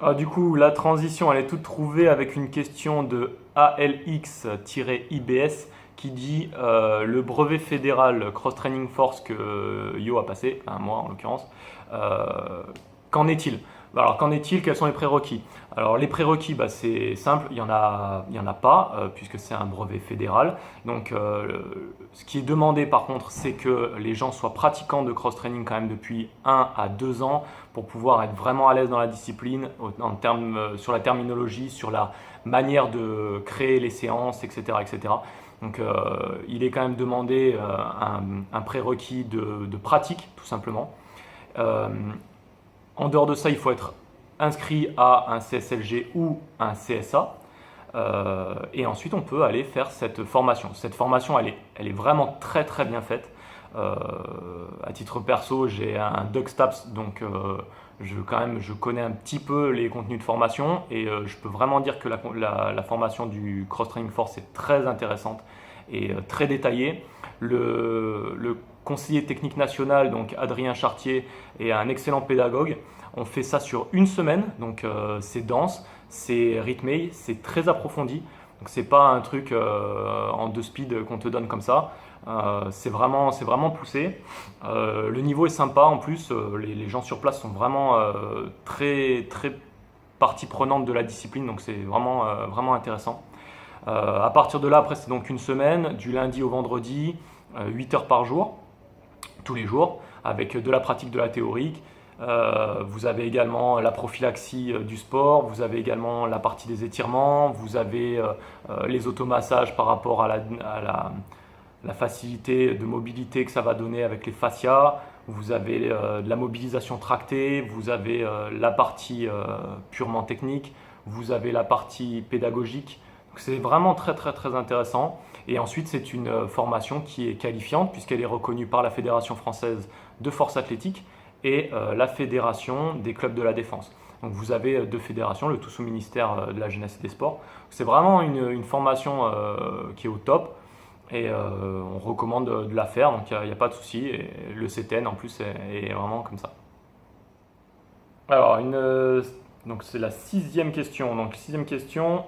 Ah, du coup, la transition, elle est toute trouvée avec une question de ALX-IBS qui dit le brevet fédéral Cross Training Force que Yo a passé, enfin moi en l'occurrence, euh, qu'en est-il? Alors, qu'en est-il? Quels sont les prérequis? Alors, les prérequis, bah, c'est simple, il y en a pas, puisque c'est un brevet fédéral. Donc, ce qui est demandé par contre, c'est que les gens soient pratiquants de cross-training quand même depuis 1 à 2 ans pour pouvoir être vraiment à l'aise dans la discipline, sur la terminologie, sur la manière de créer les séances, etc. etc. Donc, il est quand même demandé un prérequis de pratique, tout simplement. Euh, En dehors de ça, il faut être inscrit à un CSLG ou un CSA. Et ensuite, on peut aller faire cette formation. Cette formation, elle est vraiment très très bien faite. Euh, à titre perso, j'ai un DocStaps, donc je connais un petit peu les contenus de formation et je peux vraiment dire que la formation du Cross Training Force est très intéressante et très détaillée. Le conseiller technique national, donc Adrien Chartier, est un excellent pédagogue. On fait ça sur une semaine, donc c'est dense, c'est rythmé, c'est très approfondi. Donc c'est pas un truc en 2 speed qu'on te donne comme ça. C'est vraiment poussé. Le niveau est sympa en plus. Les gens sur place sont vraiment très très partie prenante de la discipline, donc c'est vraiment intéressant. À partir de là, après c'est donc une semaine, du lundi au vendredi, 8 heures par jour, tous les jours, avec de la pratique de la théorique. Vous avez également la prophylaxie du sport, vous avez également la partie des étirements, vous avez les automassages par rapport la facilité de mobilité que ça va donner avec les fascias, vous avez de la mobilisation tractée, vous avez la partie purement technique, vous avez la partie pédagogique. Donc c'est vraiment très très très intéressant. Et ensuite c'est une formation qui est qualifiante puisqu'elle est reconnue par la Fédération française de force athlétique et la Fédération des clubs de la défense. Donc vous avez 2 fédérations, le tout sous ministère de la jeunesse et des sports. C'est vraiment une formation qui est au top et on recommande de la faire, donc il n'y a pas de souci. Et le CTN en plus est vraiment comme ça. Alors, donc c'est la 6e question. Donc 6e question,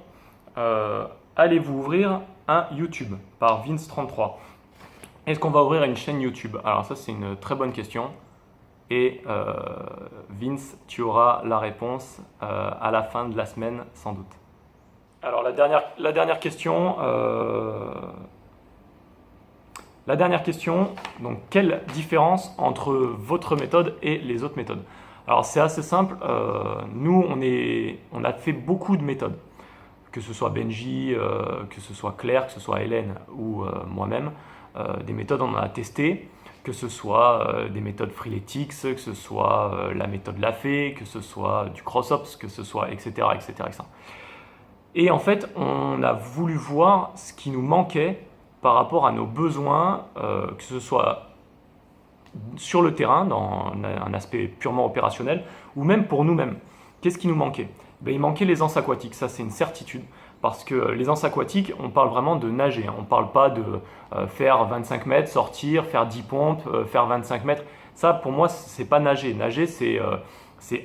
euh, allez-vous ouvrir un YouTube par Vince33? Est-ce qu'on va ouvrir une chaîne YouTube? Alors ça c'est une très bonne question. Et Vince, tu auras la réponse à la fin de la semaine sans doute. Alors la dernière question, donc quelle différence entre votre méthode et les autres méthodes? Alors c'est assez simple, nous on a fait beaucoup de méthodes, que ce soit Benji, que ce soit Claire, que ce soit Hélène ou moi-même, des méthodes on en a testé, que ce soit des méthodes Freeletics, que ce soit la méthode Lafay, que ce soit du CrossOps, que ce soit etc. etc., etc. Et en fait, on a voulu voir ce qui nous manquait par rapport à nos besoins, que ce soit sur le terrain, dans un aspect purement opérationnel, ou même pour nous-mêmes. Qu'est-ce qui nous manquait? Ben, il manquait les anses aquatiques, ça c'est une certitude. Parce que les anses aquatiques, on parle vraiment de nager. On ne parle pas de faire 25 mètres, sortir, faire 10 pompes, faire 25 mètres. Ça, pour moi, c'est pas nager. Nager, c'est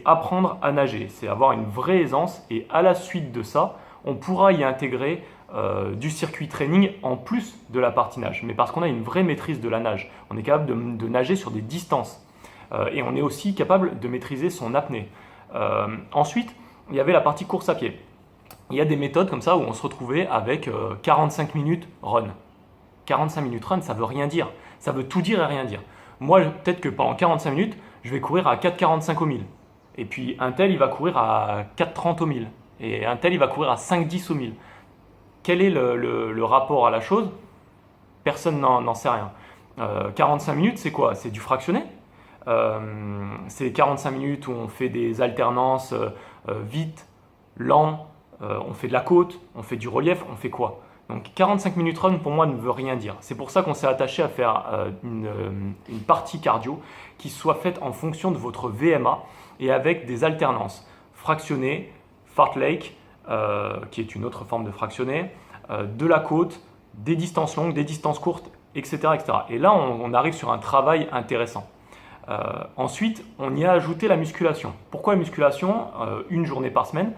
apprendre à nager. C'est avoir une vraie aisance. Et à la suite de ça, on pourra y intégrer du circuit training en plus de la partie nage. Mais parce qu'on a une vraie maîtrise de la nage. On est capable de nager sur des distances. Et on est aussi capable de maîtriser son apnée. Ensuite, il y avait la partie course à pied. Il y a des méthodes comme ça où on se retrouvait avec 45 minutes run. 45 minutes run, ça veut rien dire. Ça veut tout dire et rien dire. Moi, peut-être que pendant 45 minutes, je vais courir à 4,45 au 1000. Et puis un tel, il va courir à 4,30 au 1000. Et un tel, il va courir à 5,10 au 1000. Quel est le rapport à la chose? Personne n'en sait rien. 45 minutes, c'est quoi? C'est du fractionné. C'est 45 minutes où on fait des alternances vite, lent, on fait de la côte, on fait du relief, on fait quoi? Donc 45 minutes run pour moi ne veut rien dire. C'est pour ça qu'on s'est attaché à faire une partie cardio qui soit faite en fonction de votre VMA et avec des alternances fractionnées, fartlek, qui est une autre forme de fractionné, de la côte, des distances longues, des distances courtes, etc. etc. Et là on arrive sur un travail intéressant. Ensuite, on y a ajouté la musculation. Pourquoi la musculation? Une journée par semaine,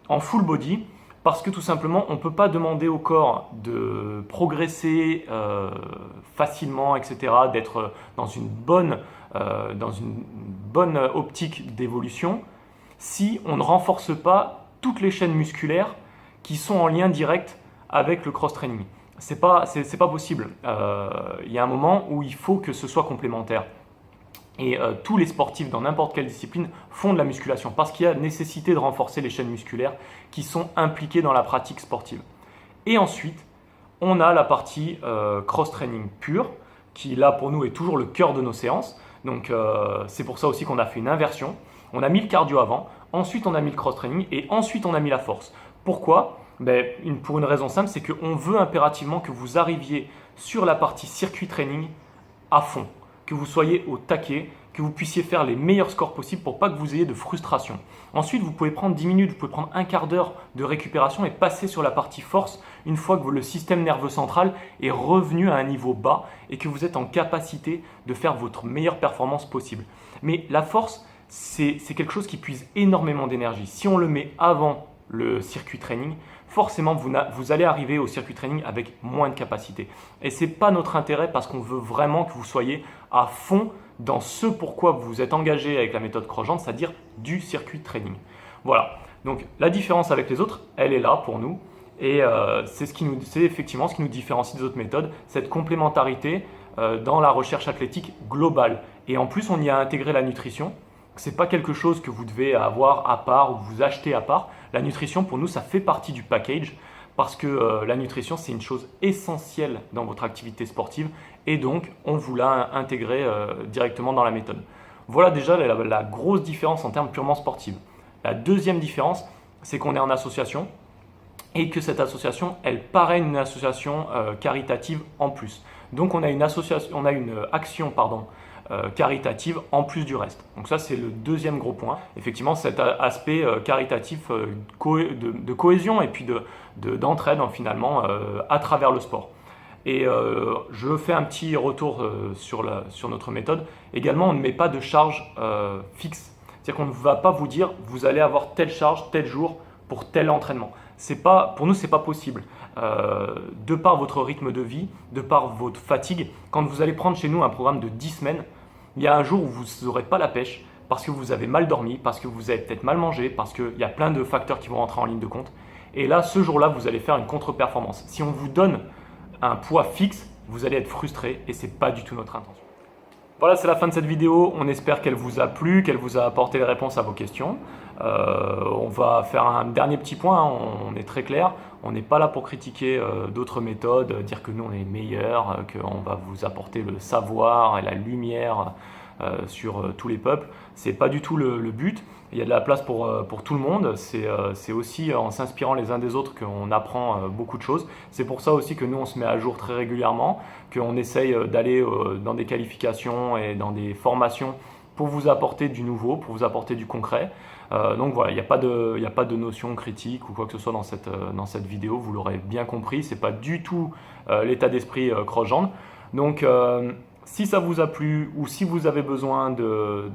en full body, parce que tout simplement, on ne peut pas demander au corps de progresser facilement, etc., d'être dans une bonne optique d'évolution, si on ne renforce pas toutes les chaînes musculaires qui sont en lien direct avec le cross-training. C'est pas possible. Il y a un moment où il faut que ce soit complémentaire. Et tous les sportifs dans n'importe quelle discipline font de la musculation parce qu'il y a nécessité de renforcer les chaînes musculaires qui sont impliquées dans la pratique sportive. Et ensuite, on a la partie cross-training pure qui là pour nous est toujours le cœur de nos séances. Donc c'est pour ça aussi qu'on a fait une inversion. On a mis le cardio avant, ensuite on a mis le cross-training et ensuite on a mis la force. Pourquoi? Pour une raison simple, c'est qu'on veut impérativement que vous arriviez sur la partie circuit training à fond, que vous soyez au taquet, que vous puissiez faire les meilleurs scores possibles pour pas que vous ayez de frustration. Ensuite, vous pouvez prendre 10 minutes, vous pouvez prendre un quart d'heure de récupération et passer sur la partie force une fois que le système nerveux central est revenu à un niveau bas et que vous êtes en capacité de faire votre meilleure performance possible. Mais la force, c'est quelque chose qui puise énormément d'énergie. Si on le met avant le circuit training, forcément vous allez arriver au circuit training avec moins de capacité. Et ce n'est pas notre intérêt parce qu'on veut vraiment que vous soyez à fond dans ce pourquoi vous êtes engagé avec la méthode Cross-Gen, c'est-à-dire du circuit training. Voilà, donc la différence avec les autres, elle est là pour nous. Et c'est effectivement ce qui nous différencie des autres méthodes, cette complémentarité dans la recherche athlétique globale. Et en plus, on y a intégré la nutrition. Ce n'est pas quelque chose que vous devez avoir à part ou vous acheter à part. La nutrition, pour nous, ça fait partie du package parce que la nutrition, c'est une chose essentielle dans votre activité sportive et donc, on vous l'a intégré directement dans la méthode. Voilà déjà la grosse différence en termes purement sportifs. La deuxième différence, c'est qu'on est en association et que cette association, elle parraine une association caritative en plus. Donc, on a une action caritative en plus du reste. Donc ça, c'est le deuxième gros point. Effectivement, cet aspect caritatif de cohésion et puis d'entraide finalement à travers le sport. Et je fais un petit retour sur notre méthode. Également, on ne met pas de charge fixe. C'est-à-dire qu'on ne va pas vous dire vous allez avoir telle charge tel jour pour tel entraînement. Pour nous, ce n'est pas possible. De par votre rythme de vie, de par votre fatigue, quand vous allez prendre chez nous un programme de 10 semaines, il y a un jour où vous n'aurez pas la pêche parce que vous avez mal dormi, parce que vous avez peut-être mal mangé, parce qu'il y a plein de facteurs qui vont rentrer en ligne de compte. Et là, ce jour-là, vous allez faire une contre-performance. Si on vous donne un poids fixe, vous allez être frustré et ce n'est pas du tout notre intention. Voilà, c'est la fin de cette vidéo. On espère qu'elle vous a plu, qu'elle vous a apporté les réponses à vos questions. On va faire un dernier petit point, hein. On est très clair. On n'est pas là pour critiquer d'autres méthodes, dire que nous on est meilleurs, qu'on va vous apporter le savoir et la lumière sur tous les peuples. C'est pas du tout le but. Il y a de la place pour tout le monde. C'est aussi en s'inspirant les uns des autres qu'on apprend beaucoup de choses. C'est pour ça aussi que nous on se met à jour très régulièrement, qu'on essaye d'aller dans des qualifications et dans des formations pour vous apporter du nouveau, pour vous apporter du concret. Donc voilà, il n'y a pas de notion critique ou quoi que ce soit dans cette vidéo, vous l'aurez bien compris, ce n'est pas du tout l'état d'esprit Cross-Gen. Donc si ça vous a plu ou si vous avez besoin de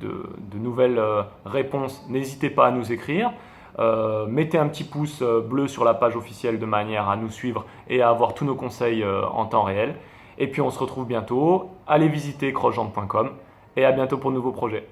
nouvelles réponses, n'hésitez pas à nous écrire. Mettez un petit pouce bleu sur la page officielle de manière à nous suivre et à avoir tous nos conseils en temps réel. Et puis on se retrouve bientôt. Allez visiter crossgen.com et à bientôt pour de nouveaux projets.